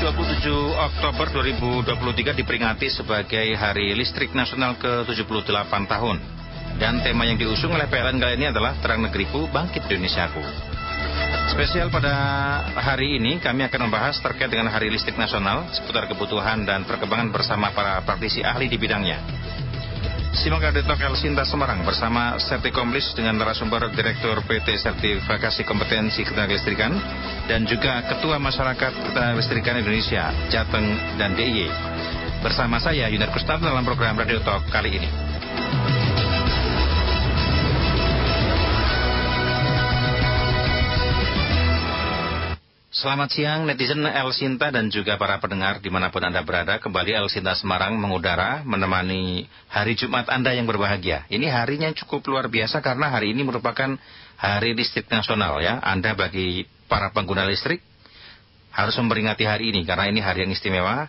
27 Oktober 2023 diperingati sebagai Hari Listrik Nasional ke-78 tahun. Dan tema yang diusung oleh PLN kali ini adalah Terang Negeriku, Bangkit Indonesiaku. Spesial pada hari ini kami akan membahas terkait dengan Hari Listrik Nasional, seputar kebutuhan dan perkembangan bersama para praktisi ahli di bidangnya. Simak Radio Talk Elsinta Semarang bersama Sertikomplis dengan narasumber Direktur PT Sertifikasi Kompetensi Ketenagalistrikan dan juga Ketua Masyarakat Ketenagalistrikan Indonesia, Jateng dan DIY. Bersama saya Yunarko Kusnat dalam program Radio Talk kali ini. Selamat siang netizen Elsinta dan juga para pendengar dimanapun Anda berada. Kembali Elsinta Semarang mengudara menemani hari Jumat Anda yang berbahagia. Ini harinya cukup luar biasa karena hari ini merupakan Hari Listrik Nasional ya. Anda bagi para pengguna listrik harus memperingati hari ini karena ini hari yang istimewa.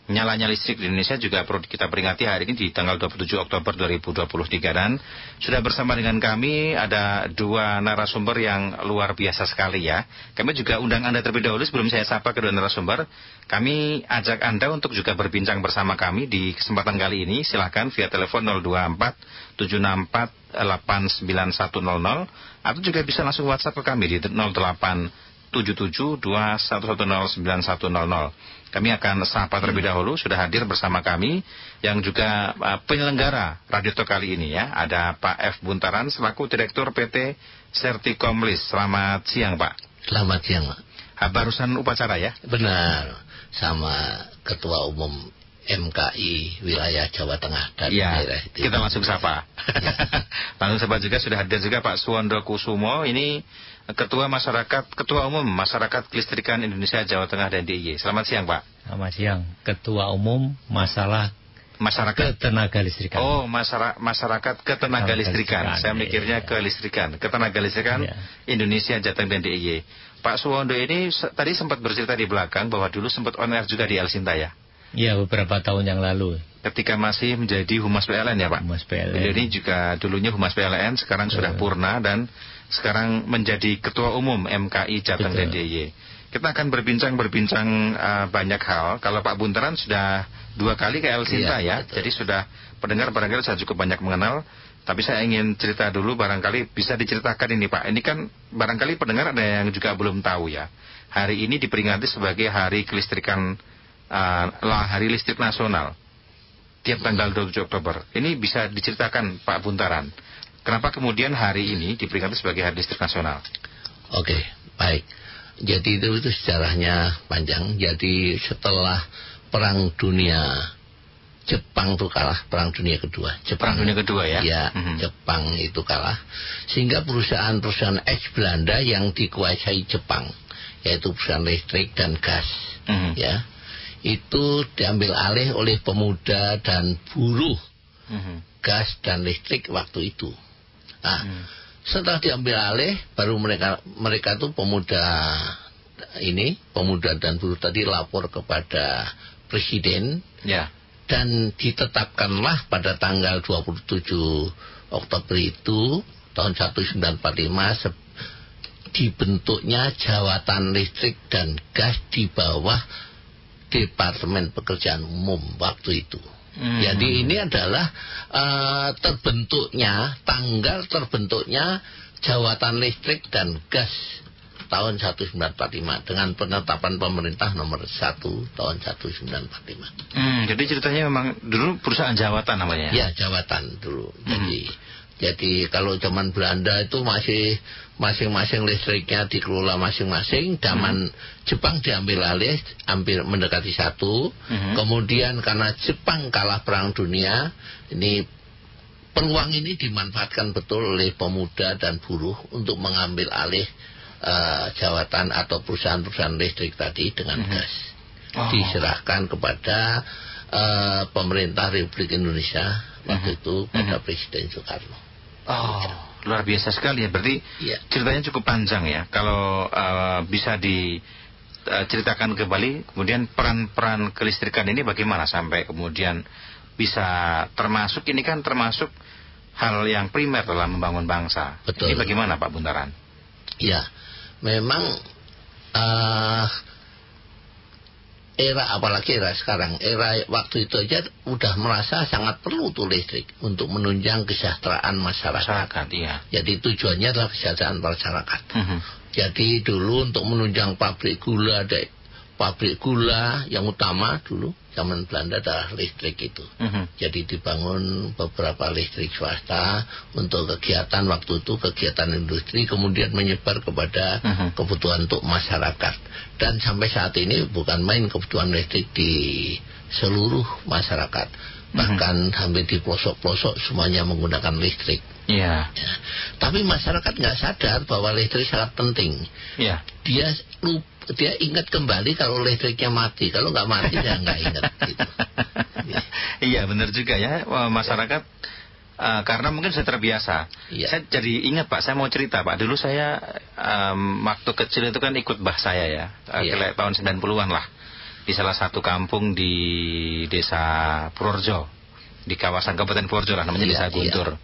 Nyalanya listrik di Indonesia juga perlu kita peringati hari ini di tanggal 27 Oktober 2023. Dan sudah bersama dengan kami ada dua narasumber yang luar biasa sekali ya. Kami juga undang Anda terlebih dahulu sebelum saya sapa kedua narasumber. Kami ajak Anda untuk juga berbincang bersama kami di kesempatan kali ini. Silakan via telepon 024 764 89100 atau juga bisa langsung WhatsApp ke kami di 08 77 2110 9100. Kami akan sapa terlebih dahulu, sudah hadir bersama kami yang juga penyelenggara Radio Talk kali ini ya. Ada Pak F. Buntaran selaku Direktur PT Sertikomplis. Selamat siang Pak. Selamat siang Pak. Barusan upacara ya? Benar, sama Ketua Umum MKI wilayah Jawa Tengah dan daerah itu. Kita langsung sapa. Ya. Langsung sapa juga sudah hadir juga Pak Suwondo Kusumo. Ini Ketua Umum Masyarakat Kelistrikan Indonesia Jawa Tengah dan DIY. Selamat siang Pak. Selamat siang. Ketua Umum Masyarakat Ketenagalistrikan. Oh, masyarakat Ketenagalistrikan. Saya mikirnya kelistrikan. Ketenagalistrikan Indonesia Jateng dan DIY. Pak Suwondo ini tadi sempat bercerita di belakang bahwa dulu sempat on air juga di Elsinta ya. Iya, beberapa tahun yang lalu. Ketika masih menjadi Humas PLN ya Pak. Humas PLN. Beliau ini juga dulunya Humas PLN, sekarang sudah purna dan sekarang menjadi Ketua Umum MKI Jateng dan DIY. Kita akan berbincang banyak hal. Kalau Pak Buntaran sudah 2 kali ke Elsinta ya. Jadi sudah pendengar barangkali sudah cukup banyak mengenal. Tapi saya ingin cerita dulu, barangkali bisa diceritakan ini Pak. Ini kan barangkali pendengar ada yang juga belum tahu ya. Hari ini diperingati sebagai Hari Kelistrikan, Hari Listrik Nasional tiap tanggal 27 Oktober. Ini bisa diceritakan Pak Buntaran, kenapa kemudian hari ini diperingati sebagai Hari Listrik Nasional? Oke, baik. Jadi itu sejarahnya panjang. Jadi setelah Perang Dunia Jepang itu kalah, Perang Dunia Kedua. Perang Dunia Kedua ya? Ya, Jepang itu kalah. Sehingga perusahaan-perusahaan eks Belanda yang dikuasai Jepang, yaitu perusahaan listrik dan gas, ya, itu diambil alih oleh pemuda dan buruh gas dan listrik waktu itu. Nah, setelah diambil alih, baru mereka tuh pemuda dan buruh tadi lapor kepada presiden, dan ditetapkanlah pada tanggal 27 Oktober itu tahun 1945 dibentuknya Jawatan Listrik dan Gas di bawah Departemen Pekerjaan Umum waktu itu. Jadi ini adalah tanggal terbentuknya Jawatan Listrik dan Gas tahun 1945 dengan penetapan pemerintah nomor 1 tahun 1945. Jadi ceritanya memang dulu perusahaan jawatan namanya ya? Ya, jawatan dulu. Jadi kalau zaman Belanda itu masih masing-masing listriknya dikelola masing-masing. Zaman Jepang diambil alih, hampir mendekati 1. Kemudian karena Jepang kalah Perang Dunia, ini peluang ini dimanfaatkan betul oleh pemuda dan buruh untuk mengambil alih jawatan atau perusahaan-perusahaan listrik tadi dengan gas. Diserahkan kepada pemerintah Republik Indonesia waktu itu pada Presiden Soekarno. Luar biasa sekali ya. Berarti ceritanya cukup panjang ya. Kalau bisa diceritakan kembali, kemudian peran-peran kelistrikan ini bagaimana sampai kemudian bisa termasuk, ini kan termasuk hal yang primer dalam membangun bangsa. Betul. Ini bagaimana Pak Buntaran? Ya, memang apalagi era sekarang, era waktu itu aja udah merasa sangat perlu tuh listrik untuk menunjang kesejahteraan masyarakat. Iya. Jadi tujuannya adalah kesejahteraan masyarakat. Jadi dulu untuk menunjang pabrik gula yang utama dulu zaman Belanda adalah listrik itu. Jadi dibangun beberapa listrik swasta untuk kegiatan waktu itu, kegiatan industri, kemudian menyebar kepada kebutuhan untuk masyarakat. Dan sampai saat ini bukan main kebutuhan listrik di seluruh masyarakat. Bahkan hampir di pelosok-pelosok semuanya menggunakan listrik. Ya. Tapi masyarakat nggak sadar bahwa listrik sangat penting. Dia ingat kembali kalau listriknya mati. Kalau nggak mati dia nggak ingat gitu. Iya benar juga ya, masyarakat karena mungkin sudah terbiasa. Saya jadi ingat Pak, saya mau cerita Pak. Dulu saya waktu kecil itu kan ikut bah saya ya, tahun 90-an lah, di salah satu kampung di desa Purworejo, di kawasan Kabupaten Purworejo lah, namanya desa Guntur.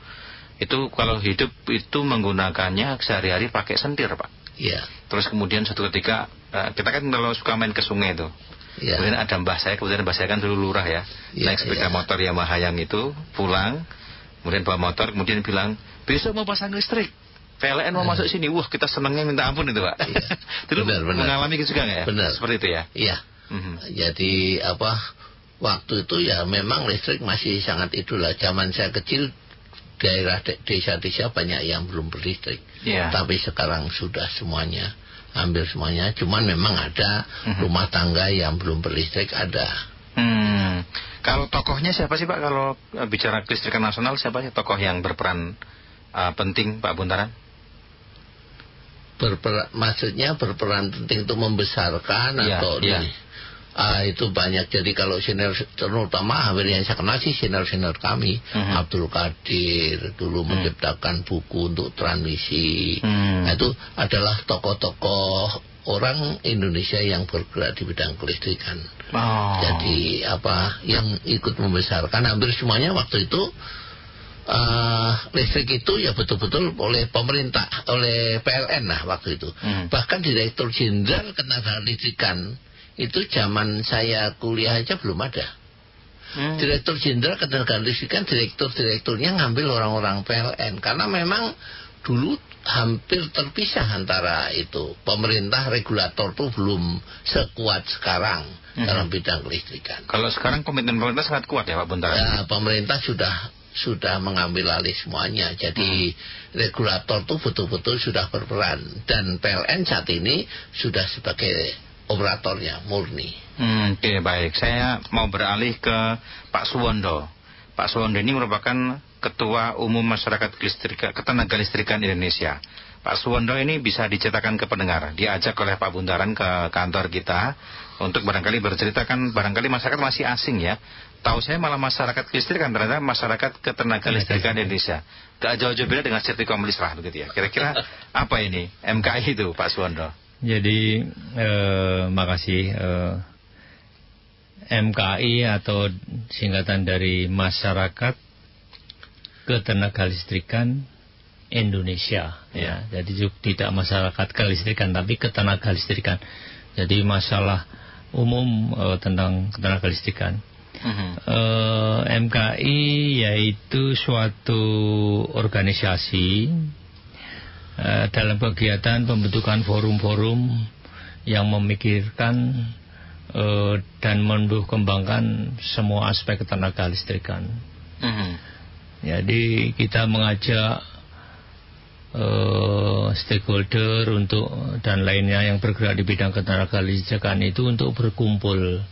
Itu kalau hidup itu menggunakannya sehari-hari pakai sentir Pak. Terus kemudian suatu ketika kita kan kalau suka main ke sungai itu, kemudian ada mbah saya, kemudian mbah saya kan dulu lurah ya, naik sepeda motor Yamaha yang itu, pulang, kemudian bawa motor, kemudian bilang, besok mau pasang listrik, PLN mau masuk sini. Wah, kita senangnya minta ampun itu Pak. Dulu mengalami juga nggak ya? Benar. Seperti itu ya? Iya. Jadi waktu itu ya memang listrik masih sangat itulah. Zaman saya kecil daerah desa-desa banyak yang belum berlistrik, tapi sekarang sudah semuanya, hampir semuanya. Cuman memang ada rumah tangga yang belum berlistrik ada. Kalau tokohnya siapa sih Pak? Kalau bicara kelistrikan nasional, siapa sih tokoh yang berperan penting Pak Buntaran? Maksudnya berperan penting untuk membesarkan atau itu banyak. Jadi kalau senior, terutama hampir yang saya kenal sih senior kami, Abdul Qadir dulu menciptakan buku untuk transmisi. Nah, itu adalah tokoh-tokoh orang Indonesia yang bergerak di bidang kelistrikan. Jadi yang ikut membesarkan hampir semuanya waktu itu. Listrik itu ya betul-betul oleh pemerintah, oleh PLN lah waktu itu. Bahkan Direktur Jenderal Ketenagalistrikan Listrikan itu zaman saya kuliah aja belum ada. Direktur Jenderal Ketenagalistrikan, direkturnya ngambil orang-orang PLN, karena memang dulu hampir terpisah antara itu. Pemerintah regulator tuh belum sekuat sekarang dalam bidang kelistrikan. Kalau sekarang komitmen pemerintah sangat kuat ya Pak Buntaran? Ya, pemerintah sudah mengambil alih semuanya. Jadi regulator tuh betul-betul sudah berperan, dan PLN saat ini sudah sebagai operatornya murni. Oke, baik. Saya mau beralih ke Pak Suwondo. Pak Suwondo ini merupakan Ketua Umum Masyarakat Ketenagalistrikan Indonesia. Pak Suwondo ini bisa diceritakan ke pendengar, diajak oleh Pak Buntaran ke kantor kita untuk barangkali bercerita, kan barangkali masyarakat masih asing ya. Tahu saya malah masyarakat kelistrikan, ternyata masyarakat Ketenagalistrikan Indonesia. Gak jauh-jauh beda dengan Sirtikom Lisrah begitu ya. Kira-kira apa ini MKI itu Pak Suwondo? Jadi makasih. MKI atau singkatan dari Masyarakat Ketenagalistrikan Indonesia ya. Jadi tidak masyarakat kelistrikan tapi ketenagalistrikan. Jadi masalah umum tentang ketenagalistrikan. MKI yaitu suatu organisasi dalam kegiatan pembentukan forum-forum yang memikirkan dan mendukungkan semua aspek ketenaga listrikan. Jadi kita mengajak stakeholder untuk dan lainnya yang bergerak di bidang ketenaga listrikan itu untuk berkumpul.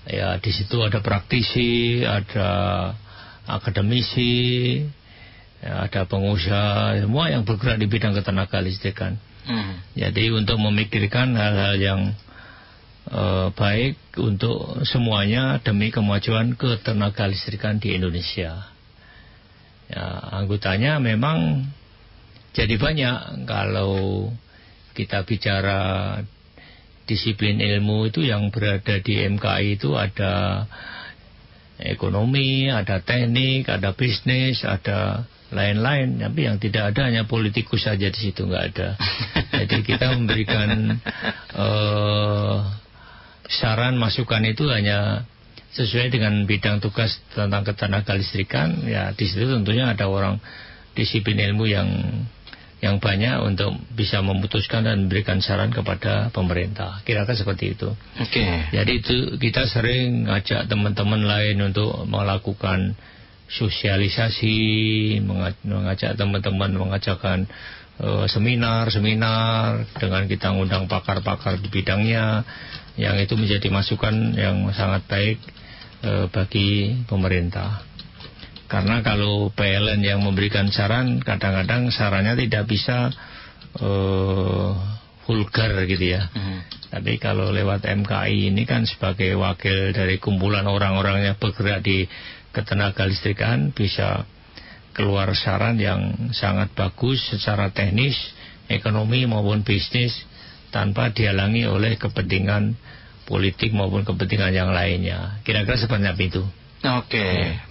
Ya, di situ ada praktisi, ada akademisi, ya, ada pengusaha, semua yang bergerak di bidang ketenaga listrikan. Jadi untuk memikirkan hal-hal yang baik untuk semuanya demi kemajuan ketenaga listrikan di Indonesia. Ya, anggotanya memang jadi banyak. Kalau kita bicara disiplin ilmu itu yang berada di MKI itu ada ekonomi, ada teknik, ada bisnis, ada lain-lain. Tapi yang tidak ada hanya politikus saja di situ, nggak ada. Jadi kita memberikan saran masukan itu hanya sesuai dengan bidang tugas tentang ketenaga listrikan. Ya di situ tentunya ada orang disiplin ilmu yang banyak untuk bisa memutuskan dan memberikan saran kepada pemerintah. Kira-kira seperti itu. Jadi itu kita sering ngajak teman-teman lain untuk melakukan sosialisasi, mengajak teman-teman mengajarkan seminar dengan kita ngundang pakar-pakar di bidangnya, yang itu menjadi masukan yang sangat baik bagi pemerintah. Karena kalau PLN yang memberikan saran, kadang-kadang sarannya tidak bisa vulgar gitu ya. Tapi kalau lewat MKI ini kan sebagai wakil dari kumpulan orang-orang yang bergerak di ketenaga listrikan, bisa keluar saran yang sangat bagus secara teknis, ekonomi maupun bisnis, tanpa dihalangi oleh kepentingan politik maupun kepentingan yang lainnya. Kira-kira seperti itu.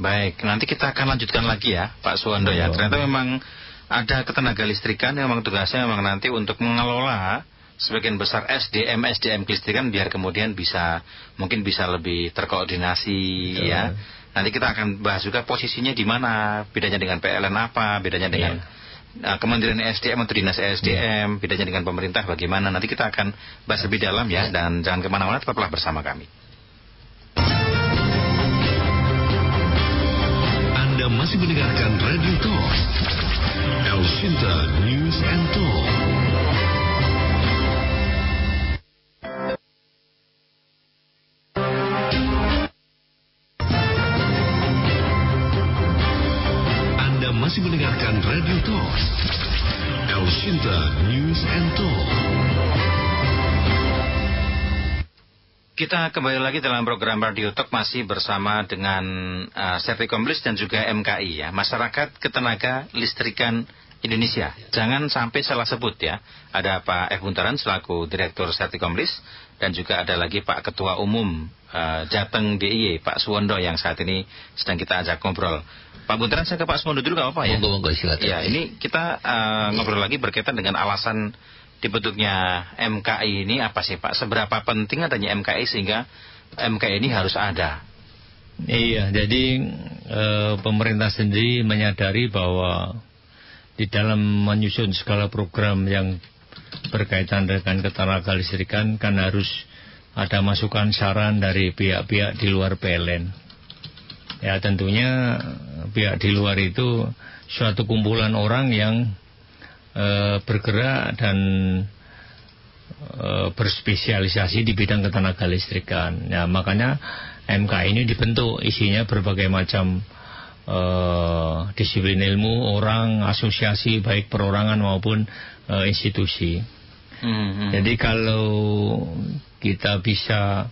Baik. Nanti kita akan lanjutkan lagi ya, Pak Suwondo ya. Ternyata memang ada ketenaga listrikan yang memang tugasnya memang nanti untuk mengelola sebagian besar SDM kelistrikan biar kemudian mungkin bisa lebih terkoordinasi ya. Nanti kita akan bahas juga posisinya di mana, bedanya dengan PLN apa, bedanya dengan Kementerian SDM atau Dinas SDM, bedanya dengan pemerintah bagaimana. Nanti kita akan bahas lebih dalam ya, dan jangan kemana-mana, tetaplah bersama kami. Anda masih mendengarkan Radio Talk, El Sinta News and Talk. Anda masih mendengarkan Radio Talk, El Sinta News and Talk. Kita kembali lagi dalam program Radio Talk, masih bersama dengan Sertikomblis dan juga MKI ya, Masyarakat Ketenaga Listrikan Indonesia. Jangan sampai salah sebut ya. Ada Pak F. Buntaran selaku Direktur Sertikomblis, dan juga ada lagi Pak Ketua Umum Jateng DIY, Pak Suwondo, yang saat ini sedang kita ajak ngobrol. Pak Buntaran, saya ke Pak Suwondo dulu, nggak apa-apa ya? Monggo, silakan. Ya, ini kita ngobrol lagi berkaitan dengan alasan dibentuknya MKI ini apa sih Pak? Seberapa penting adanya MKI sehingga MKI ini harus ada? Iya, jadi pemerintah sendiri menyadari bahwa di dalam menyusun segala program yang berkaitan dengan ketenaga listrikan kan harus ada masukan saran dari pihak-pihak di luar PLN. Ya tentunya pihak di luar itu suatu kumpulan orang yang bergerak dan berspesialisasi di bidang ketenaga listrikan. Ya, makanya MKI ini dibentuk, isinya berbagai macam disiplin ilmu, orang, asosiasi, baik perorangan maupun institusi. Jadi kalau kita bisa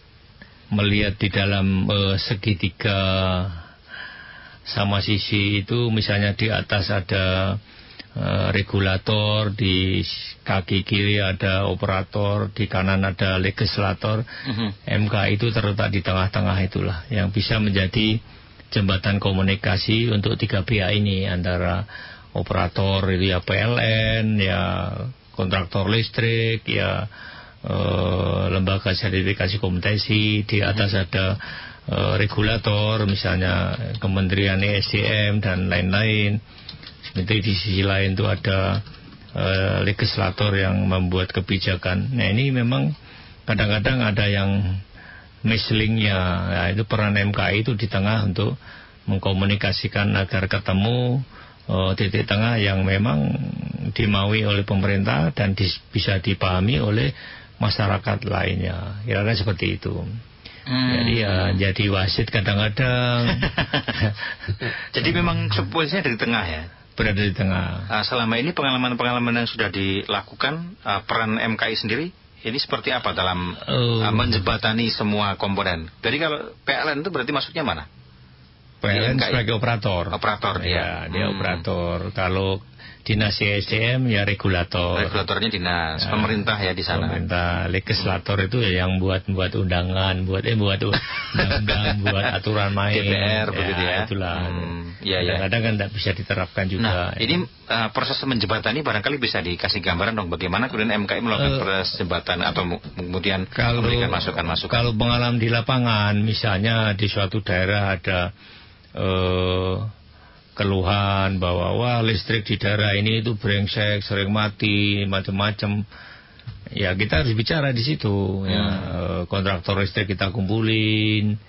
melihat di dalam segitiga sama sisi itu, misalnya di atas ada regulator, di kaki kiri ada operator, di kanan ada legislator. MKI itu terletak di tengah-tengah itulah, yang bisa menjadi jembatan komunikasi untuk tiga pihak ini, antara operator itu ya PLN, ya kontraktor listrik, ya lembaga sertifikasi kompetensi. Di atas ada regulator, misalnya Kementerian SDM dan lain-lain. Seperti di sisi lain itu ada legislator yang membuat kebijakan. Nah ini memang kadang-kadang ada yang mislingnya. Nah, itu peran MKI itu di tengah untuk mengkomunikasikan agar ketemu titik tengah yang memang dimaui oleh pemerintah dan bisa dipahami oleh masyarakat lainnya. Kira-kira seperti itu. Jadi ya jadi wasit kadang-kadang. Jadi memang posisinya dari tengah ya? Berada di tengah. Selama ini pengalaman-pengalaman yang sudah dilakukan, peran MKI sendiri ini seperti apa dalam menjembatani semua komponen? Jadi kalau PLN itu berarti masuknya mana? PLN sebagai operator. Operator ya, dia operator. Kalau dinas SDM ya regulator. Regulatornya dinas, pemerintah ya di sana. Pemerintah, legislator itu ya yang buat undangan, buat undang-undang, buat aturan main. DPR begitu ya. Itulah. Kadang-kadang kan tidak bisa diterapkan juga. Nah, ini proses menjembatani barangkali bisa dikasih gambaran dong bagaimana kemudian MKI melakukan proses jembatan atau kemudian memberikan masukan-masukan. Kalau pengalaman di lapangan, misalnya di suatu daerah ada keluhan bahwa listrik di daerah ini itu brengsek, sering mati, macam-macam. Ya kita harus bicara di situ. Ya, kontraktor listrik kita kumpulin,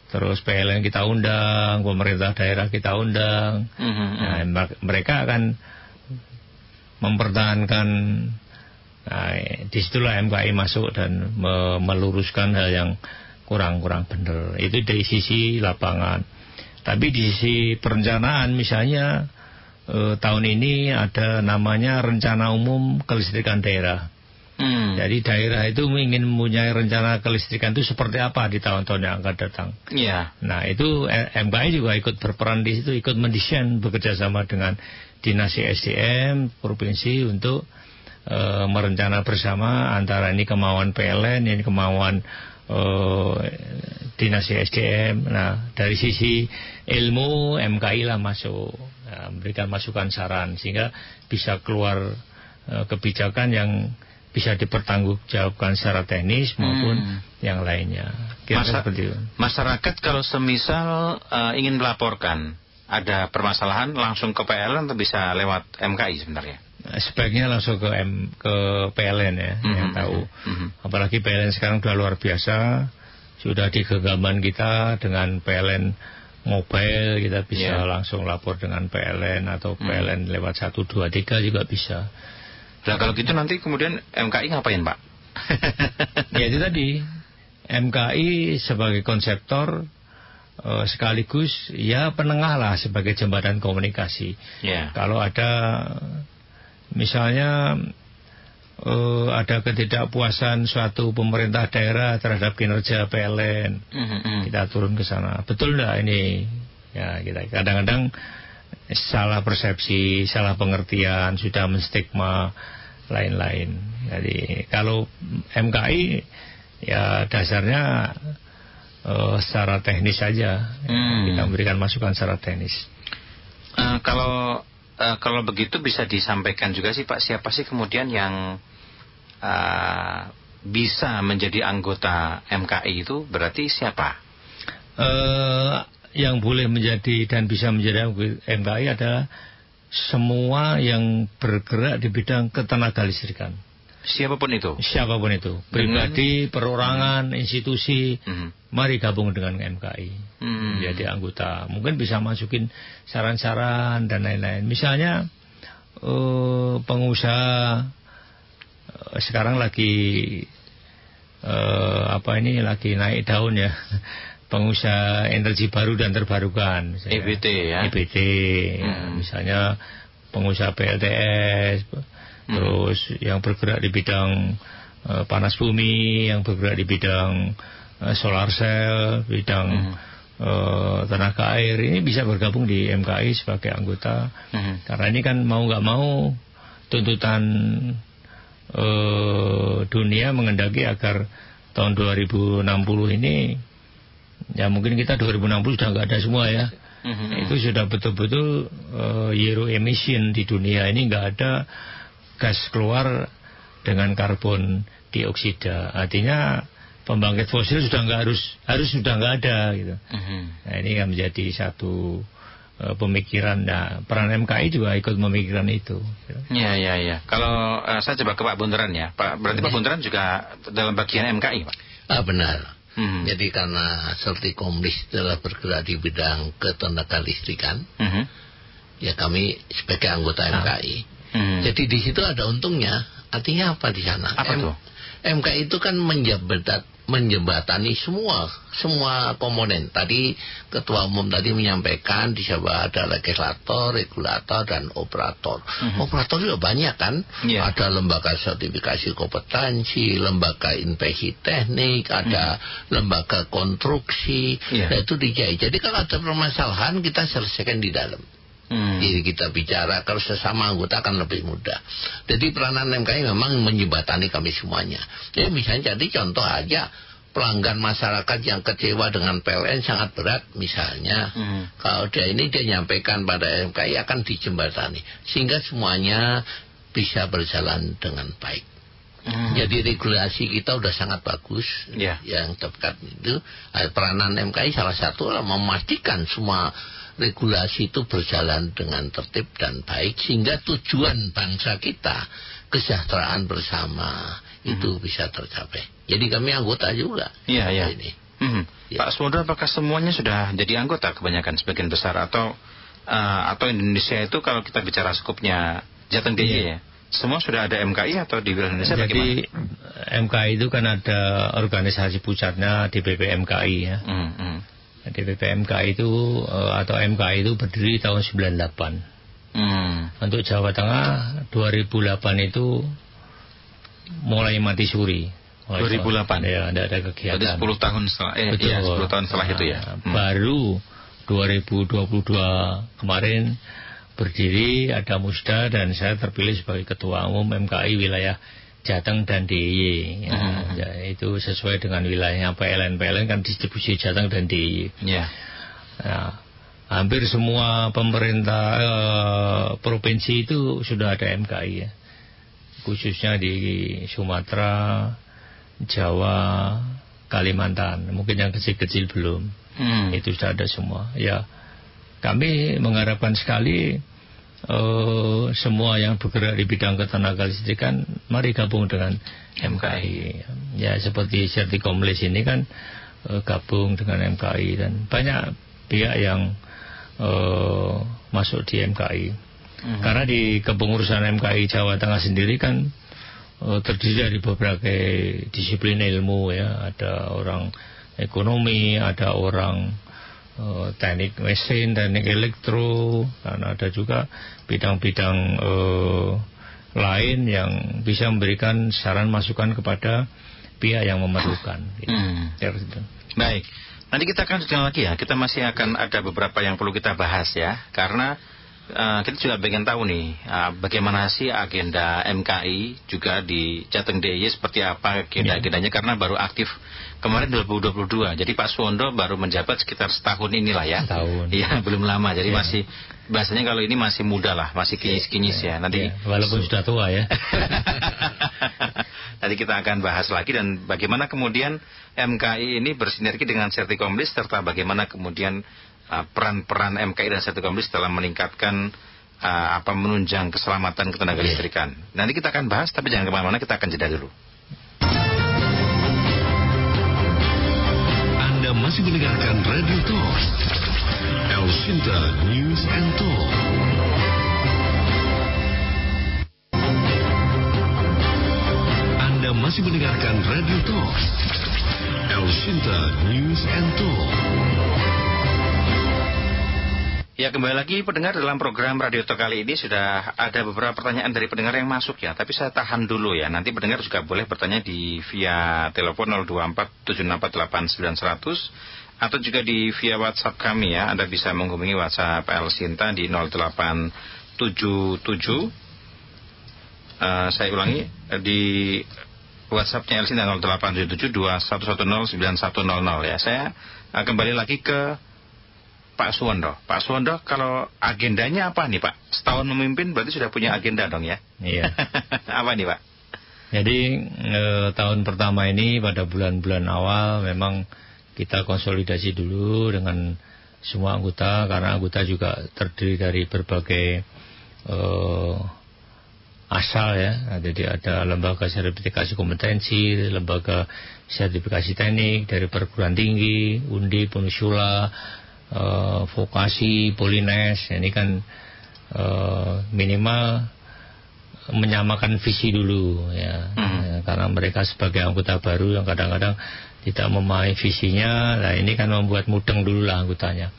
terus PLN kita undang, pemerintah daerah kita undang. Nah, mereka akan mempertahankan. Nah, disitulah MKI masuk dan meluruskan hal yang kurang benar. Itu dari sisi lapangan. Tapi di sisi perencanaan misalnya tahun ini ada namanya rencana umum kelistrikan daerah. Jadi daerah itu ingin mempunyai rencana kelistrikan itu seperti apa di tahun-tahun yang akan datang. Nah itu MKI juga ikut berperan di situ, ikut mendesain bekerja sama dengan dinas SDM provinsi untuk merencana bersama antara ini kemauan PLN, ini kemauan dinas SDM. Nah dari sisi ilmu MKI lah masuk, memberikan masukan saran sehingga bisa keluar kebijakan yang bisa dipertanggungjawabkan secara teknis maupun yang lainnya. Masyarakat kalau semisal ingin melaporkan ada permasalahan langsung ke PLN atau bisa lewat MKI sebenarnya? Sebaiknya langsung ke PLN ya, yang tahu. Apalagi PLN sekarang sudah luar biasa, sudah di genggaman kita dengan PLN mobile, kita bisa langsung lapor dengan PLN atau PLN lewat 123 juga bisa. Nah kalau gitu nanti kemudian MKI ngapain Pak? Ya itu tadi, MKI sebagai konseptor sekaligus ya penengah lah sebagai jembatan komunikasi. Kalau ada misalnya ada ketidakpuasan suatu pemerintah daerah terhadap kinerja PLN, kita turun ke sana. Betul enggak ini? Ya kita kadang-kadang salah persepsi, salah pengertian, sudah menstigma lain-lain. Jadi kalau MKI ya dasarnya secara teknis saja, kita memberikan masukan secara teknis. Kalau begitu bisa disampaikan juga sih Pak, siapa sih kemudian yang bisa menjadi anggota MKI itu berarti siapa? Yang boleh menjadi dan bisa menjadi MKI adalah semua yang bergerak di bidang ketenaga listrikan. Siapapun itu? Siapapun itu. Pribadi, perorangan, institusi, mari gabung dengan MKI. Menjadi anggota. Mungkin bisa masukin saran-saran dan lain-lain. Misalnya, pengusaha sekarang lagi lagi naik daun ya. Pengusaha energi baru dan terbarukan. EBT ya? EBT. Ya, misalnya pengusaha PLTS, terus yang bergerak di bidang panas bumi, yang bergerak di bidang solar cell, bidang tenaga air, ini bisa bergabung di MKI sebagai anggota. Karena ini kan mau nggak mau tuntutan dunia mengendaki agar tahun 2060 ini, ya mungkin kita 2060 sudah nggak ada semua ya. Itu sudah betul-betul zero emission di dunia ini, nggak ada gas keluar dengan karbon dioksida. Artinya pembangkit fosil sudah nggak harus sudah nggak ada gitu. Nah ini kan menjadi satu pemikiran. Nah peran MKI juga ikut memikirkan itu. Ya. Kalau saya coba ke Pak Bunteran ya, Pak. Berarti Pak Bunteran juga dalam bagian MKI, Pak? Benar. Jadi karena Sertikomlis telah bergerak di bidang ketenaga listrikan, ya kami sebagai anggota MKI. Jadi di situ ada untungnya. Artinya apa di sana? Apa tuh? MKI itu kan menjembatani semua komponen. Tadi Ketua Umum tadi menyampaikan di sana ada legislator, regulator, dan operator. Operator juga banyak kan? Ada lembaga sertifikasi kompetensi, lembaga inspeksi teknik, ada lembaga konstruksi. Nah itu dijahit. Jadi kalau ada permasalahan kita selesaikan di dalam. Jadi kita bicara kalau sesama anggota akan lebih mudah. Jadi peranan MKI memang menjembatani kami semuanya. Jadi misalnya jadi contoh aja, pelanggan masyarakat yang kecewa dengan PLN sangat berat misalnya, kalau dia nyampaikan pada MKI akan dijembatani sehingga semuanya bisa berjalan dengan baik. Jadi regulasi kita udah sangat bagus. Yang tepat itu peranan MKI salah satu adalah memastikan semua regulasi itu berjalan dengan tertib dan baik sehingga tujuan bangsa kita, kesejahteraan bersama itu bisa tercapai. Jadi kami anggota juga. Ini. Pak Suwondo, apakah semuanya sudah jadi anggota kebanyakan sebagian besar atau Indonesia itu kalau kita bicara skupnya Jateng DIY ya? Semua sudah ada MKI atau di wilayah Indonesia bagaimana? Jadi MKI itu kan ada organisasi pusatnya DPP MKI ya. DPP MKI itu atau MKI itu berdiri tahun 98. Untuk Jawa Tengah 2008 itu mulai mati suri. 2008 ya, ada kegiatan. Jadi 10 tahun setelah 10 tahun setelah itu ya. Baru 2022 kemarin berdiri, ada musda dan saya terpilih sebagai ketua umum MKI wilayah Jateng dan DIY. Ya, itu sesuai dengan wilayahnya PLN kan distribusi Jateng dan DIY. Nah, hampir semua pemerintah provinsi itu sudah ada MKI ya. Khususnya di Sumatera, Jawa, Kalimantan. Mungkin yang kecil-kecil belum. Itu sudah ada semua. Ya, kami mengharapkan sekali semua yang bergerak di bidang ketenaga listrikan mari gabung dengan MKI. Ya, seperti Sertikomlis ini kan gabung dengan MKI dan banyak pihak yang masuk di MKI. Karena di kepengurusan MKI Jawa Tengah sendiri kan terdiri dari berbagai disiplin ilmu ya. Ada orang ekonomi, ada orang teknik mesin, teknik elektro, dan ada juga bidang-bidang lain yang bisa memberikan saran masukan kepada pihak yang memerlukan. Gitu. Baik, nanti kita akan lanjutkan lagi ya. Kita masih akan ada beberapa yang perlu kita bahas ya, karena kita juga pengen tahu nih bagaimana sih agenda MKI juga di Jateng DIY, seperti apa agenda-agendanya, karena baru aktif kemarin 2022. Jadi Pak Suwondo baru menjabat sekitar setahun inilah ya. Iya, belum lama. Jadi masih bahasanya kalau ini masih muda lah, masih kinyis-kinyis ya. Nanti walaupun sudah tua ya. Nanti kita akan bahas lagi dan bagaimana kemudian MKI ini bersinergi dengan Sertikomlis serta bagaimana kemudian peran-peran MKI dan Sertikomlis dalam meningkatkan menunjang keselamatan ketenaga listrikan. Nanti kita akan bahas, tapi jangan kemana-mana, kita akan jeda dulu. Anda masih mendengarkan Radio Talk, El Sinta News and Talk. Anda masih mendengarkan Radio Talk, El Sinta News and Talk. Ya, kembali lagi pendengar dalam program Radio Talk kali ini sudah ada beberapa pertanyaan dari pendengar yang masuk ya. Tapi saya tahan dulu ya. Nanti pendengar juga boleh bertanya via telepon 024 764 8900 atau juga via WhatsApp kami ya. Anda bisa menghubungi WhatsApp El Sinta di 0877. Saya ulangi di WhatsApp-nya El Sinta 0877 2110 9100 ya. Saya kembali lagi ke Pak Suwondo. Pak Suwondo, kalau agendanya apa nih Pak? Setahun memimpin berarti sudah punya agenda dong ya? Iya. Apa nih Pak? Jadi tahun pertama ini pada bulan-bulan awal memang kita konsolidasi dulu dengan semua anggota, karena anggota juga terdiri dari berbagai asal ya. Jadi ada lembaga sertifikasi kompetensi, lembaga sertifikasi teknik dari perguruan tinggi, Undip, Unusula, vokasi, Polines. Ini kan minimal menyamakan visi dulu ya. Karena mereka sebagai anggota baru yang kadang-kadang tidak memahami visinya. Nah, ini kan membuat mudeng dulu lah anggotanya.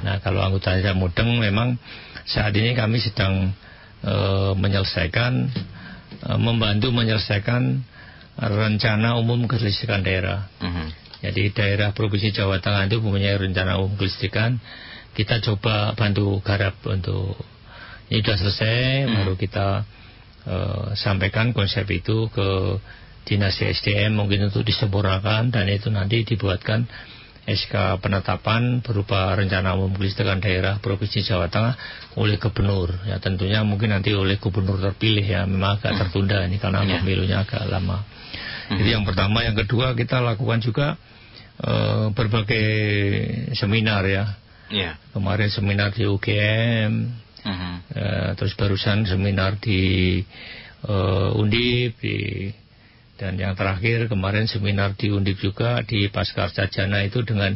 Nah, kalau anggotanya mudeng, memang saat ini kami sedang membantu menyelesaikan rencana umum kelistrikan daerah. Jadi daerah Provinsi Jawa Tengah itu mempunyai rencana umum kelistrikan kita coba bantu garap untuk ini sudah selesai, baru kita sampaikan konsep itu ke Dinas SDM mungkin untuk disempurnakan, dan itu nanti dibuatkan SK penetapan berupa rencana umum kelistrikan daerah Provinsi Jawa Tengah oleh gubernur. Ya tentunya mungkin nanti oleh gubernur terpilih, ya memang agak tertunda ini karena pemilunya agak lama. Jadi yang pertama, yang kedua kita lakukan juga berbagai seminar ya. Kemarin seminar di UGM. Terus barusan seminar di Undip dan yang terakhir kemarin seminar di Undip juga di Pasca Sarjana itu dengan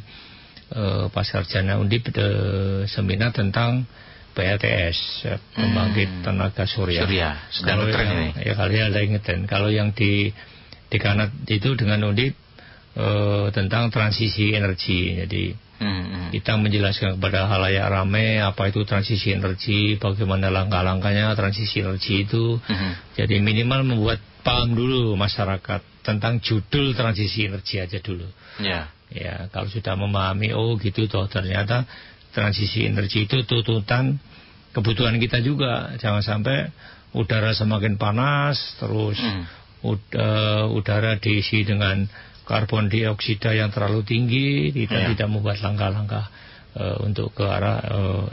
Pasca Sarjana Undip, seminar tentang PLTS, pembangkit tenaga surya. Kalau yang, ya kalian ada ingetin, kalau yang di Kanat itu dengan Undip tentang transisi energi. Jadi kita menjelaskan kepada halayak ramai apa itu transisi energi, bagaimana langkah-langkahnya transisi energi itu. Jadi minimal membuat paham dulu masyarakat tentang judul transisi energi aja dulu. Ya, kalau sudah memahami, oh gitu toh ternyata transisi energi itu tuntutan kebutuhan kita juga. Jangan sampai udara semakin panas terus udara diisi dengan karbon dioksida yang terlalu tinggi, tidak membuat langkah-langkah untuk ke arah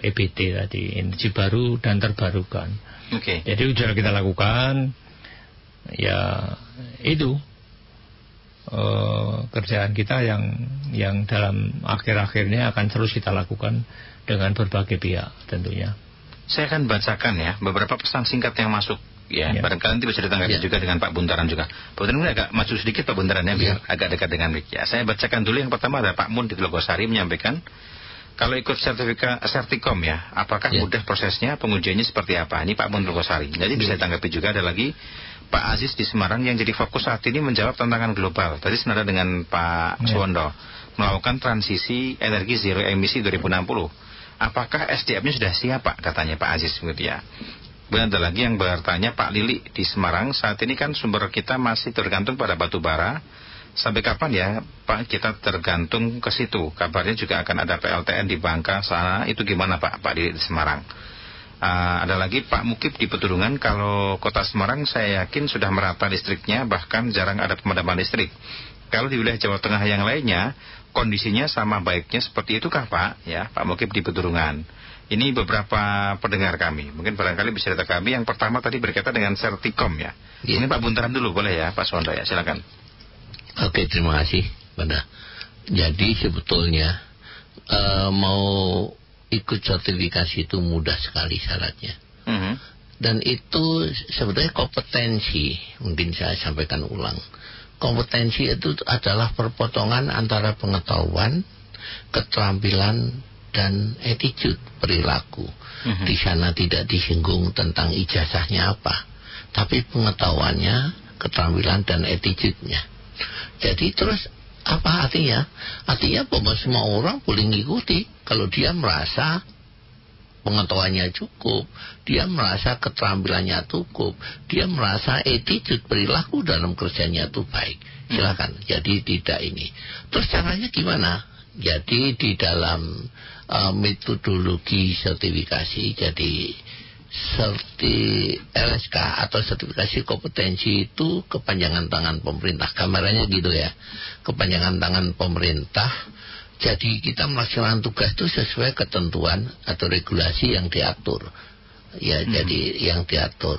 EBT tadi, energi baru dan terbarukan. Jadi sudah kita lakukan, ya itu kerjaan kita yang dalam akhir-akhirnya akan terus kita lakukan dengan berbagai pihak tentunya. Saya akan bacakan ya beberapa pesan singkat yang masuk. Ya, barangkali nanti bisa ditanggapi juga dengan Pak Buntaran juga. Pak Buntaran ini agak maju sedikit Pak Buntarannya biar agak dekat dengan mic. Ya, saya bacakan dulu yang pertama ada Pak Mun di Telogosari menyampaikan kalau ikut Sertikom ya, apakah mudah prosesnya, pengujiannya seperti apa? Ini Pak Mun Telogosari. Jadi bisa ditanggapi juga. Ada lagi Pak Aziz di Semarang yang jadi fokus saat ini menjawab tantangan global. Tadi senada dengan Pak Suwondo melakukan transisi energi zero emisi 2060. Apakah SDM-nya sudah siap Pak? Katanya Pak Aziz begitu ya. Kemudian ada lagi yang bertanya Pak Lili di Semarang, saat ini kan sumber kita masih tergantung pada batu bara. Sampai kapan ya Pak kita tergantung ke situ? Kabarnya juga akan ada PLTN di Bangka sana. Itu gimana Pak Lili di Semarang? Ada lagi Pak Mukib di Peturungan. Kalau kota Semarang saya yakin sudah merata listriknya, bahkan jarang ada pemadaman listrik. Kalau di wilayah Jawa Tengah yang lainnya kondisinya sama baiknya seperti itukah Pak? Ya, Pak Mukib di Peturungan. Ini beberapa pendengar kami. Mungkin barangkali bisa data kami. Yang pertama tadi berkaitan dengan Sertikom ya. Ini Pak Buntaran dulu boleh ya Pak Suwondo ya, silakan. Oke, terima kasih Banda. Jadi sebetulnya mau ikut sertifikasi itu mudah sekali syaratnya. Dan itu sebetulnya kompetensi. Mungkin saya sampaikan ulang. Kompetensi itu adalah perpotongan antara pengetahuan, keterampilan, dan attitude, perilaku. Di sana tidak disinggung tentang ijazahnya apa, tapi pengetahuannya, keterampilan dan attitude-nya. Jadi terus apa artinya? Artinya bahwa semua orang boleh mengikuti kalau dia merasa pengetahuannya cukup, dia merasa keterampilannya cukup, dia merasa attitude, perilaku dalam kerjanya itu baik. Silakan. Jadi tidak ini. Terus caranya gimana? Jadi di dalam metodologi sertifikasi, jadi LSK atau sertifikasi kompetensi itu kepanjangan tangan pemerintah, gambarannya gitu ya, kepanjangan tangan pemerintah. Jadi kita melaksanakan tugas itu sesuai ketentuan atau regulasi yang diatur ya. Jadi yang diatur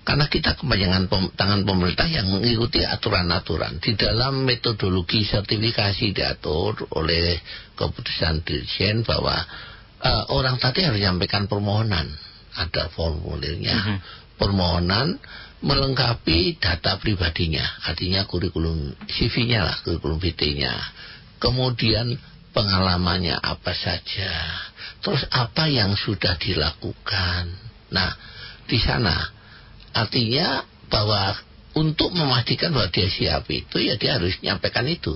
karena kita kepanjangan tangan pemerintah yang mengikuti aturan-aturan. Di dalam metodologi sertifikasi diatur oleh keputusan Dirjen bahwa orang tadi harus menyampaikan permohonan. Ada formulirnya. Permohonan melengkapi data pribadinya. Artinya kurikulum CV-nya lah, kurikulum VT-nya. Kemudian pengalamannya apa saja. Terus apa yang sudah dilakukan. Nah, di sana artinya bahwa untuk memastikan bahwa dia siap itu ya dia harus menyampaikan itu.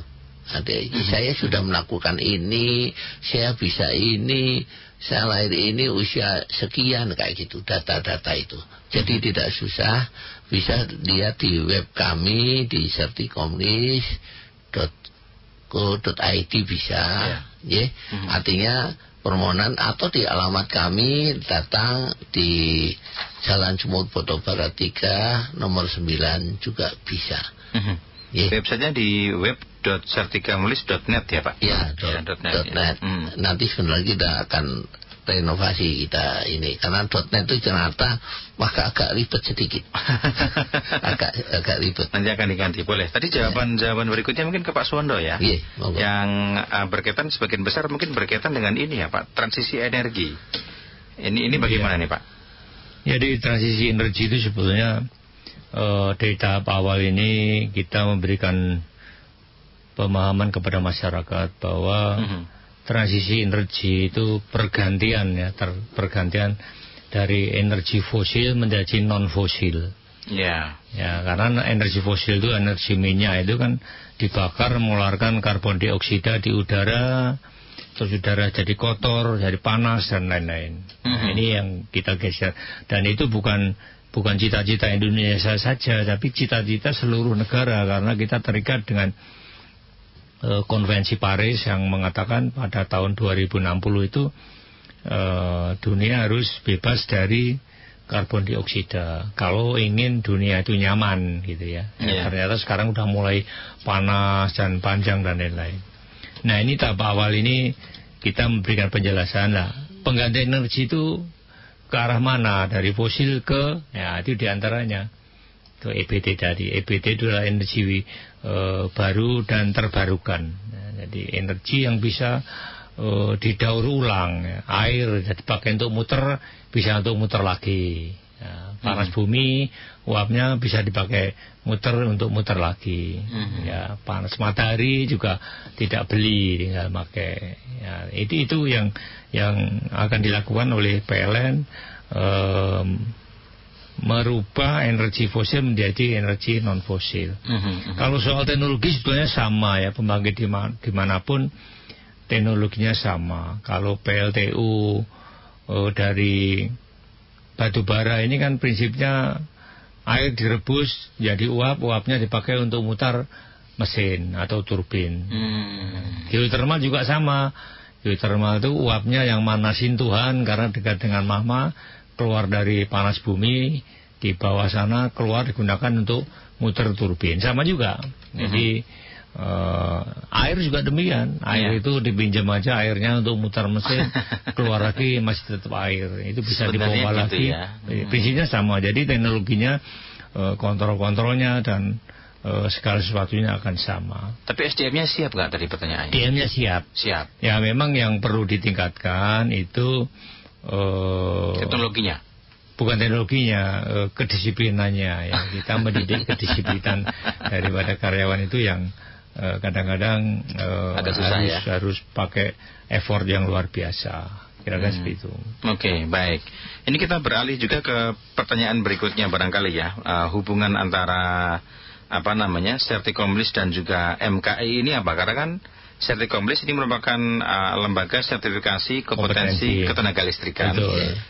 Saya sudah melakukan ini, saya bisa ini, saya lahir ini usia sekian, kayak gitu, data-data itu. Jadi tidak susah, bisa lihat di web kami di sertikomnis.id .co.id bisa, ya. Artinya permohonan atau di alamat kami datang di Jalan Sumut Boto Barat 3 nomor 9 juga bisa. Websitenya di web.sertikamulis.net ya Pak? Ya, .net. Nanti sebentar kita akan renovasi kita ini, karena .net itu ternyata maka agak ribet sedikit. agak ribet. Nanti akan diganti, boleh. Tadi jawaban berikutnya mungkin ke Pak Suwondo ya. Yang berkaitan sebagian besar mungkin berkaitan dengan ini ya Pak, transisi energi. Ini bagaimana nih Pak? Jadi transisi energi itu sebetulnya dari tahap awal ini kita memberikan pemahaman kepada masyarakat bahwa transisi energi itu pergantian dari energi fosil menjadi non fosil. Ya, karena energi fosil itu energi minyak itu kan dibakar mengeluarkan karbon dioksida di udara, terus udara jadi kotor, jadi panas dan lain-lain. Ini yang kita geser, dan itu bukan cita-cita Indonesia saja, tapi cita-cita seluruh negara, karena kita terikat dengan Konvensi Paris yang mengatakan pada tahun 2060 itu dunia harus bebas dari karbon dioksida kalau ingin dunia itu nyaman gitu ya. Ternyata sekarang udah mulai panas dan panjang dan lain-lain. Nah, ini tahap awal ini kita memberikan penjelasan lah, pengganti energi itu ke arah mana, dari fosil ke, ya itu diantaranya ke EBT tadi. EBT itu adalah energi baru dan terbarukan. Jadi energi yang bisa didaur ulang, ya. Air dipakai untuk muter, bisa untuk muter lagi. Ya, panas bumi, uapnya bisa dipakai untuk muter lagi. Ya, panas matahari juga tidak beli, tinggal pakai. Ya, itu yang akan dilakukan oleh PLN, merubah energi fosil menjadi energi non fosil. Kalau soal teknologi sebetulnya sama ya, pembangkit dimanapun teknologinya sama. Kalau PLTU dari batu bara ini kan prinsipnya air direbus jadi uap, uapnya dipakai untuk mutar mesin atau turbin. Geothermal juga sama. Geothermal itu uapnya yang manasin Tuhan karena dekat dengan magma, keluar dari panas bumi, di bawah sana keluar digunakan untuk muter turbin. Sama juga. Jadi air juga demikian. Air itu dipinjam aja airnya untuk muter mesin, keluar lagi masih tetap air. Itu bisa dibawa lagi. Ya. Prinsipnya sama. Jadi teknologinya, kontrol-kontrolnya dan segala sesuatunya akan sama. Tapi SDM-nya siap nggak tadi pertanyaannya? SDM-nya siap. Ya memang yang perlu ditingkatkan itu teknologinya. Bukan teknologinya, kedisiplinannya ya. Kita mendidik kedisiplinan daripada karyawan itu yang kadang-kadang harus pakai effort yang luar biasa. Kira-kira seperti itu. Oke, baik. Ini kita beralih juga ke pertanyaan berikutnya barangkali ya. Hubungan antara Sertikomlis dan juga MKI ini apa? Karena kan Sertikomlis ini merupakan lembaga sertifikasi kompetensi ketenaga listrikan.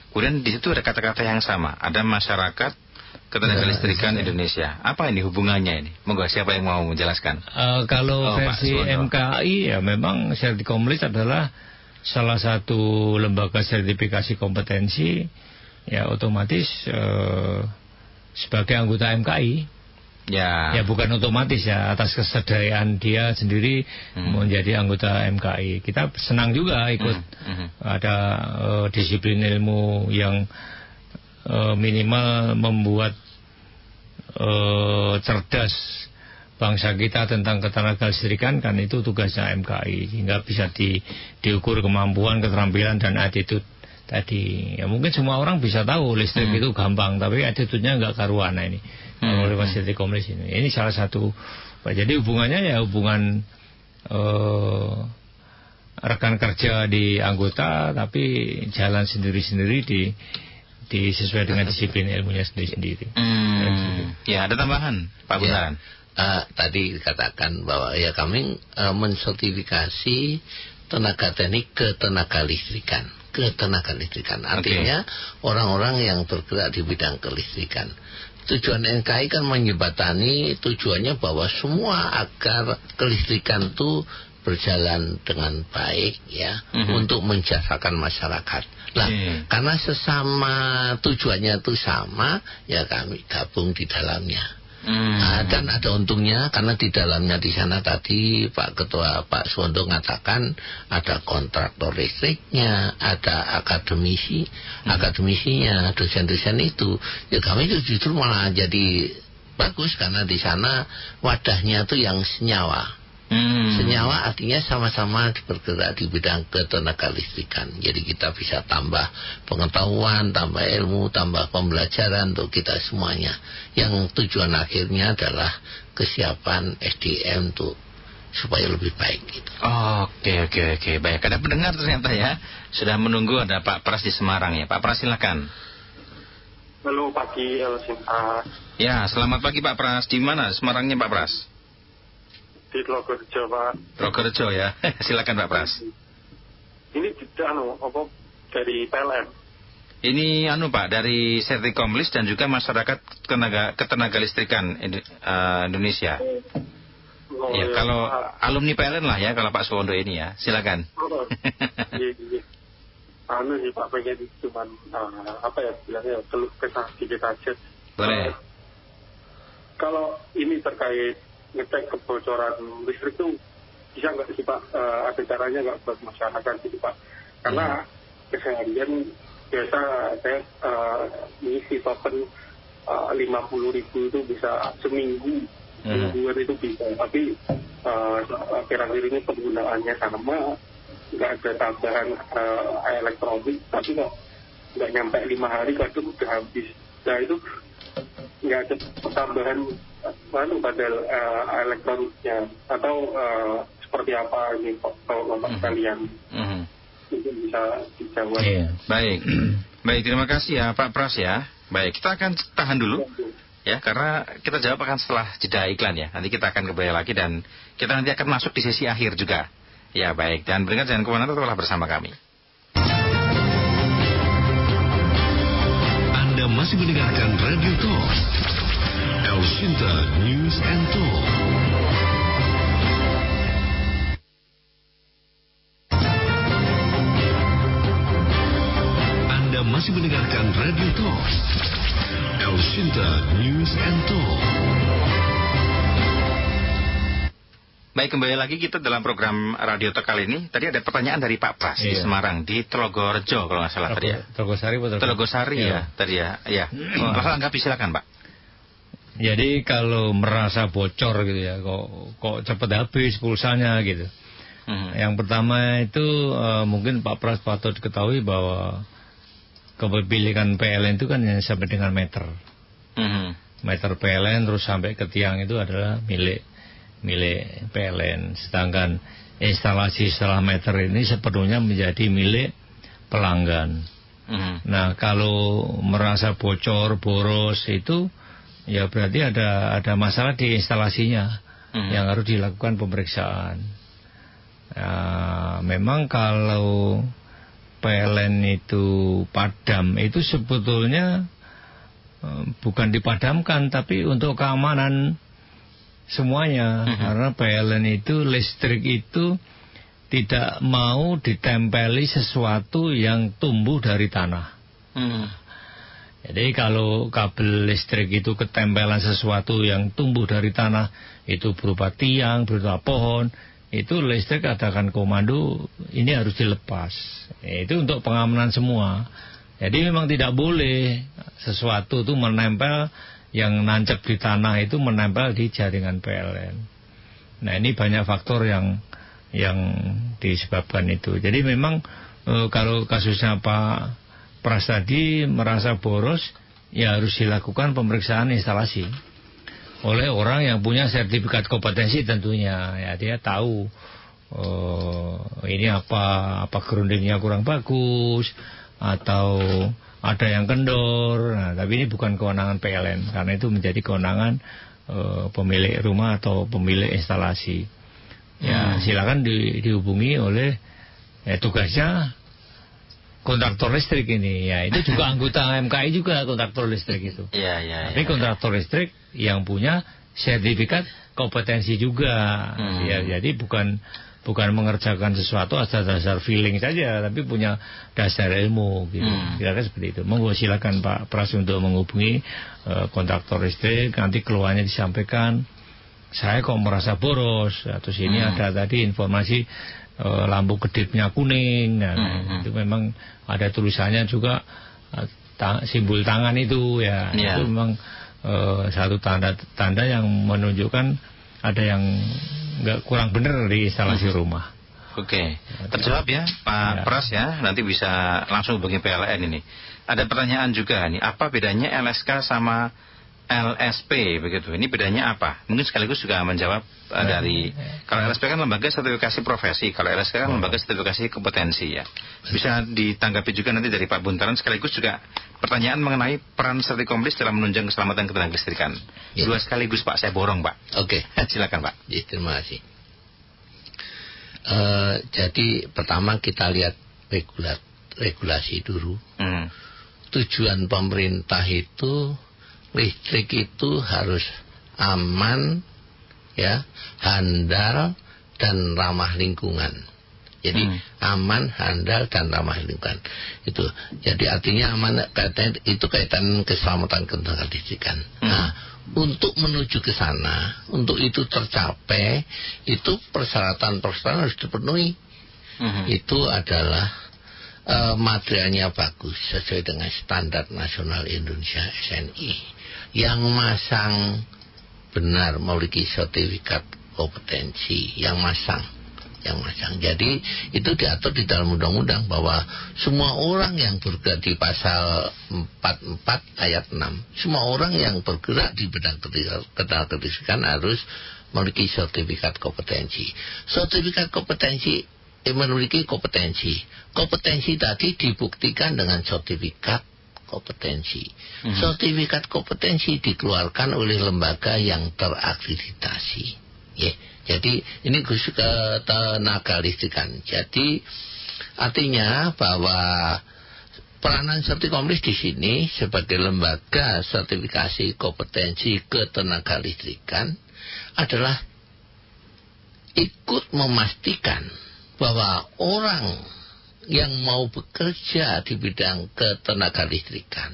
Kemudian di situ ada kata-kata yang sama. Ada masyarakat ketenaga listrikan Indonesia. Apa ini hubungannya ini? Monggo, siapa yang mau menjelaskan? Kalau versi MKI ya memang Sertikomlis adalah salah satu lembaga sertifikasi kompetensi, ya otomatis sebagai anggota MKI. Ya bukan otomatis ya, atas kesadaran dia sendiri menjadi anggota MKI. Kita senang juga ikut ada disiplin ilmu yang minimal membuat cerdas bangsa kita tentang ketenaga listrikan, kan itu tugasnya MKI, sehingga bisa diukur kemampuan, keterampilan dan attitude tadi. Ya mungkin semua orang bisa tahu listrik itu gampang, tapi attitude-nya nggak karuan. Nah, ini oleh Sertikomlis ini salah satu. Jadi hubungannya ya hubungan rekan kerja di anggota, tapi jalan sendiri-sendiri sesuai dengan disiplin ilmunya sendiri-sendiri. Ya, ada tambahan Pak Gunawan. Tadi dikatakan bahwa ya kami mensertifikasi tenaga teknik ketenaga listrikan. Artinya orang-orang yang bergerak di bidang kelistrikan. Tujuan NKI kan menjembatani tujuannya bahwa semua agar kelistrikan itu berjalan dengan baik ya, untuk menjasakan masyarakat. Lah, karena sesama tujuannya itu sama, ya kami gabung di dalamnya. Dan ada untungnya karena di dalamnya di sana tadi Pak Ketua Pak Suwondo mengatakan ada kontraktor listriknya, ada akademisinya, dosen-dosen itu. Ya kami itu justru malah jadi bagus karena di sana wadahnya itu yang senyawa. Senyawa artinya sama-sama bergerak di bidang ketenaga listrikan. Jadi kita bisa tambah pengetahuan, tambah ilmu, tambah pembelajaran untuk kita semuanya. Yang tujuan akhirnya adalah kesiapan SDM untuk supaya lebih baik gitu. Oke, baik. Ada pendengar ternyata ya, sudah menunggu. Ada Pak Pras di Semarang ya. Pak Pras silakan. Halo pagi, Sinta. Ya, selamat pagi Pak Pras. Di mana Semarangnya Pak Pras? Di Logorejo, Pak. Logorejo ya. Silakan Pak Pras. Ini dari PLN. Ini Pak dari Sertikomlis dan juga masyarakat ketenaga listrikan Indonesia. Ya, kalau alumni PLN lah ya kalau Pak Suwondo ini ya. Silakan. Sih Pak, pengen cuman bilangnya keluh kesah sedikit aja. Boleh. Kalau ini terkait ngecek kebocoran listrik itu bisa nggak sih Pak, ada caranya nggak buat masyarakat gitu Pak? Karena keseharian biasa saya mengisi token 50.000 itu bisa seminggu, mingguan itu bisa. Tapi akhir-akhir ini penggunaannya sama, nggak ada tambahan elektronik, tapi nggak nyampe 5 hari kadang udah habis. Nah itu nggak ada tambahan padahal elektroniknya atau seperti apa ini kalau Bapak sekalian mungkin bisa dijawab. Baik, terima kasih ya Pak Pras ya. Baik, kita akan tahan dulu ya karena kita jawab akan setelah jeda iklan ya. Nanti kita akan kembali lagi dan kita nanti akan masuk di sesi akhir juga. Ya baik, dan beringat jangan kemana tetaplah bersama kami. Anda masih mendengarkan Radio Talk El Sinta News and Talk. Anda masih mendengarkan Radio Talk El Sinta News and Talk. Baik, kembali lagi kita dalam program Radio Talk kali ini. Tadi ada pertanyaan dari Pak Pras di Semarang, di Logorejo kalau nggak salah tadi ya. Telogosari ya tadi ya. Ya. Anggapi silakan Pak. Jadi kalau merasa bocor gitu ya, kok cepat habis pulsanya gitu. Yang pertama itu mungkin Pak Pras patut diketahui bahwa kepemilikan PLN itu kan sampai dengan meter. Meter PLN terus sampai ke tiang itu adalah milik PLN. Sedangkan instalasi setelah meter ini sepenuhnya menjadi milik pelanggan. Nah kalau merasa bocor, boros itu ya berarti ada masalah di instalasinya yang harus dilakukan pemeriksaan. Memang kalau PLN itu padam itu sebetulnya bukan dipadamkan tapi untuk keamanan semuanya. Karena PLN itu listrik itu tidak mau ditempeli sesuatu yang tumbuh dari tanah. Jadi kalau kabel listrik itu ketempelan sesuatu yang tumbuh dari tanah, itu berupa tiang, berupa pohon, itu listrik adakan komando ini harus dilepas. Itu untuk pengamanan semua. Jadi memang tidak boleh sesuatu itu menempel, yang nancap di tanah itu menempel di jaringan PLN. Nah ini banyak faktor yang disebabkan itu. Jadi memang kalau kasusnya Pak Pras tadi merasa boros, ya harus dilakukan pemeriksaan instalasi oleh orang yang punya sertifikat kompetensi tentunya. Ya dia tahu ini apa groundingnya kurang bagus atau ada yang kendor. Nah, tapi ini bukan kewenangan PLN karena itu menjadi kewenangan pemilik rumah atau pemilik instalasi. Ya silakan dihubungi oleh tugasnya kontraktor listrik ini. Ya itu juga anggota MKI juga kontraktor listrik itu. Tapi kontraktor listrik yang punya sertifikat kompetensi juga. Ya jadi bukan bukan mengerjakan sesuatu atas dasar feeling saja, tapi punya dasar ilmu gitu. Kira-kira seperti itu. Monggo silakan Pak Pras untuk menghubungi kontraktor listrik, nanti keluarnya disampaikan. Saya kok merasa boros, atau sini ada tadi informasi lampu kedipnya kuning. Nah, itu memang ada tulisannya juga simbol tangan itu ya. Itu memang satu tanda yang menunjukkan ada yang nggak kurang benar di instalasi rumah. Oke, terjawab ya Pak Pras ya. Nanti bisa langsung hubungi PLN ini. Ada pertanyaan juga nih, apa bedanya LSK sama LSP begitu? Ini bedanya apa? Mungkin sekaligus juga menjawab dari kalau LSP kan lembaga sertifikasi profesi, kalau LSK kan lembaga sertifikasi kompetensi ya. Bisa ditanggapi juga nanti dari Pak Buntaran, sekaligus juga pertanyaan mengenai peran Sertikomlis dalam menunjang keselamatan ketenagalistrikan. Dua sekaligus Pak, saya borong Pak. Oke. Silakan Pak. Ya, terima kasih. Jadi pertama kita lihat regulasi dulu. Tujuan pemerintah itu listrik itu harus aman, ya, handal dan ramah lingkungan. Jadi aman, handal dan ramah lingkungan. Itu. Jadi artinya aman itu kaitan keselamatan ketenagalistrikan. Nah, untuk menuju ke sana, untuk itu tercapai, itu persyaratan-persyaratan harus dipenuhi. Itu adalah materialnya bagus sesuai dengan standar nasional Indonesia SNI, yang masang benar memiliki sertifikat kompetensi, yang masang. Jadi itu diatur di dalam undang-undang bahwa semua orang yang bergerak di pasal 44 ayat 6, semua orang yang bergerak di bidang ketenagalistrikan harus memiliki sertifikat kompetensi. Sertifikat kompetensi memiliki kompetensi. Kompetensi tadi dibuktikan dengan sertifikat kompetensi. Sertifikat kompetensi dikeluarkan oleh lembaga yang terakreditasi. Jadi ini khusus ketenagalistrikan. Jadi artinya bahwa peranan Sertikomlis di sini sebagai lembaga sertifikasi kompetensi ketenagalistrikan adalah ikut memastikan bahwa orang yang mau bekerja di bidang ketenagalistrikan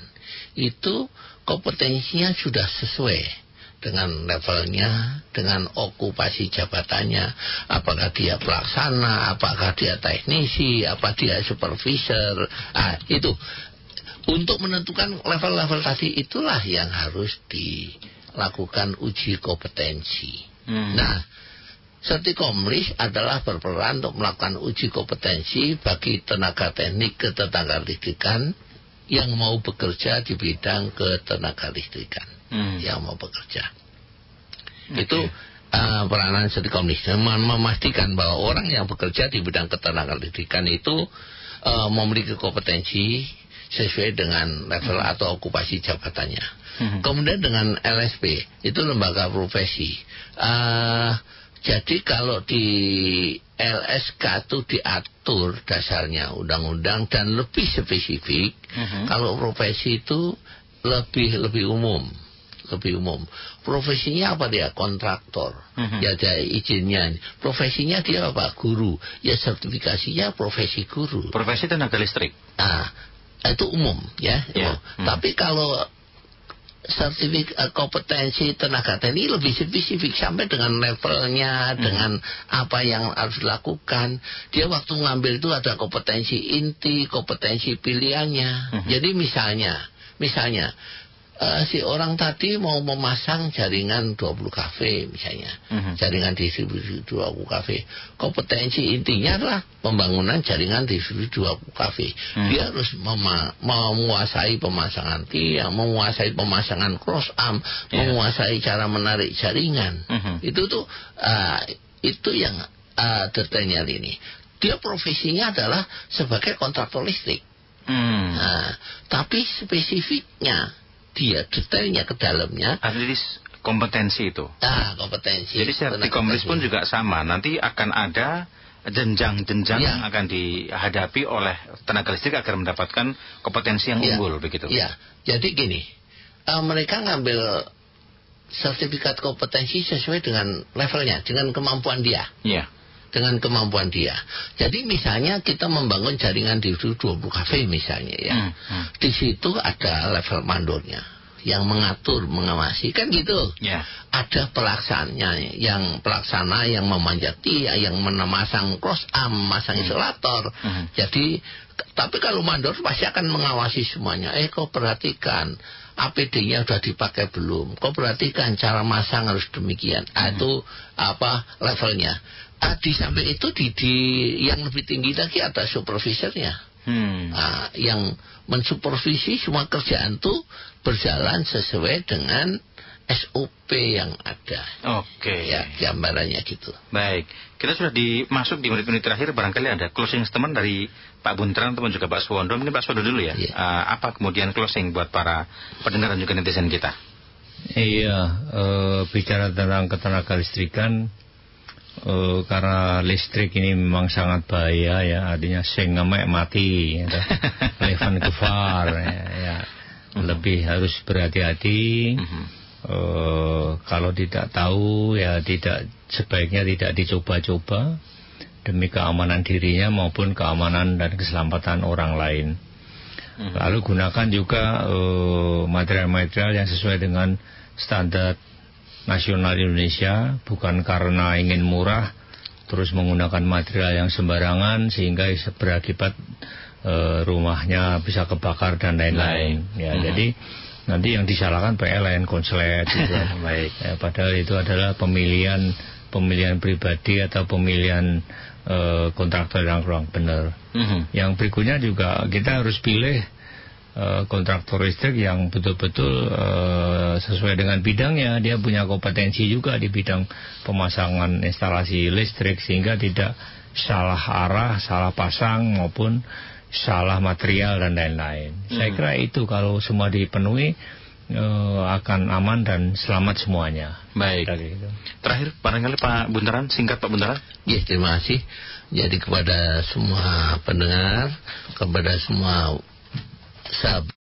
itu kompetensinya sudah sesuai dengan levelnya, dengan okupasi jabatannya, apakah dia pelaksana, apakah dia teknisi, apa dia supervisor. Itu untuk menentukan level-level tadi, itulah yang harus dilakukan uji kompetensi. Nah, Sertikomlis adalah berperan untuk melakukan uji kompetensi bagi tenaga teknik ketenagalistrikan yang mau bekerja di bidang ketenagalistrikan. Yang mau bekerja. Itu peranan Sertikomlis, memastikan bahwa orang yang bekerja di bidang ketenagalistrikan itu memiliki kompetensi sesuai dengan level atau okupasi jabatannya. Kemudian dengan LSP, itu lembaga profesi. Jadi kalau di LSK itu diatur dasarnya undang-undang dan lebih spesifik. Kalau profesi itu lebih umum. Profesinya apa dia? Kontraktor. Ya ada izinnya. Profesinya dia apa? Guru. Ya sertifikasinya profesi guru. Profesi tenaga listrik. Itu umum ya. Tapi kalau sertifikat kompetensi tenaga teknik lebih spesifik sampai dengan levelnya, dengan apa yang harus dilakukan. Dia waktu ngambil itu ada kompetensi inti, kompetensi pilihannya. Jadi misalnya si orang tadi mau memasang jaringan 20 kafe misalnya, jaringan distribusi 20 kafe. Kompetensi intinya adalah pembangunan jaringan distribusi 20 kafe. Dia harus menguasai pemasangan tiang, menguasai pemasangan cross arm, menguasai cara menarik jaringan. Itu yang detailnya ini. Dia profesinya adalah sebagai kontraktor listrik. Tapi spesifiknya, dia detailnya ke dalamnya. Artinya kompetensi itu. Kompetensi. Jadi Sertikomlis pun juga sama. Nanti akan ada jenjang-jenjang yang akan dihadapi oleh tenaga listrik agar mendapatkan kompetensi yang unggul begitu. Jadi gini, mereka ngambil sertifikat kompetensi sesuai dengan levelnya, dengan kemampuan dia. dengan kemampuan dia. Jadi misalnya kita membangun jaringan di 20 kafe misalnya ya. Di situ ada level mandornya yang mengatur, mengawasi, kan gitu. Ada pelaksananya, yang pelaksana yang memanjat tiang, yang memasang cross arm, memasang isolator. Jadi, tapi kalau mandor pasti akan mengawasi semuanya. Kau perhatikan APD-nya sudah dipakai belum? Kau perhatikan cara masang harus demikian. Itu apa levelnya? Di samping itu di yang lebih tinggi lagi ada supervisornya. Yang mensupervisi semua kerjaan itu berjalan sesuai dengan SOP yang ada. Ya, gambarannya gitu. Baik, kita sudah masuk di menit-menit terakhir. Barangkali ada closing statement dari Pak Bunteran ataupun juga Pak Suwondo. Mungkin Pak Suwondo dulu ya. Apa kemudian closing buat para pendengar dan juga netizen kita? Bicara tentang ketenaga listrikan, karena listrik ini memang sangat bahaya ya, artinya sing ngemek mati ya, leven kefar ya. Lebih harus berhati-hati. Kalau tidak tahu ya sebaiknya tidak dicoba-coba demi keamanan dirinya maupun keamanan dan keselamatan orang lain. Lalu gunakan juga material-material yang sesuai dengan standar nasional Indonesia, bukan karena ingin murah terus menggunakan material yang sembarangan sehingga berakibat rumahnya bisa kebakar dan lain-lain. Jadi nanti yang disalahkan PLN, konslet gitu. Padahal itu adalah pemilihan pribadi atau pemilihan kontraktor yang kurang benar. Yang berikutnya juga kita harus pilih kontraktor listrik yang betul-betul sesuai dengan bidangnya. Dia punya kompetensi juga di bidang pemasangan instalasi listrik sehingga tidak salah arah, salah pasang maupun salah material dan lain-lain. Saya kira itu kalau semua dipenuhi akan aman dan selamat semuanya. Baik. Gitu. Terakhir barangkali Pak Bunteran, singkat Pak Bunteran. Ya, terima kasih. Jadi kepada semua pendengar, kepada semua sahabat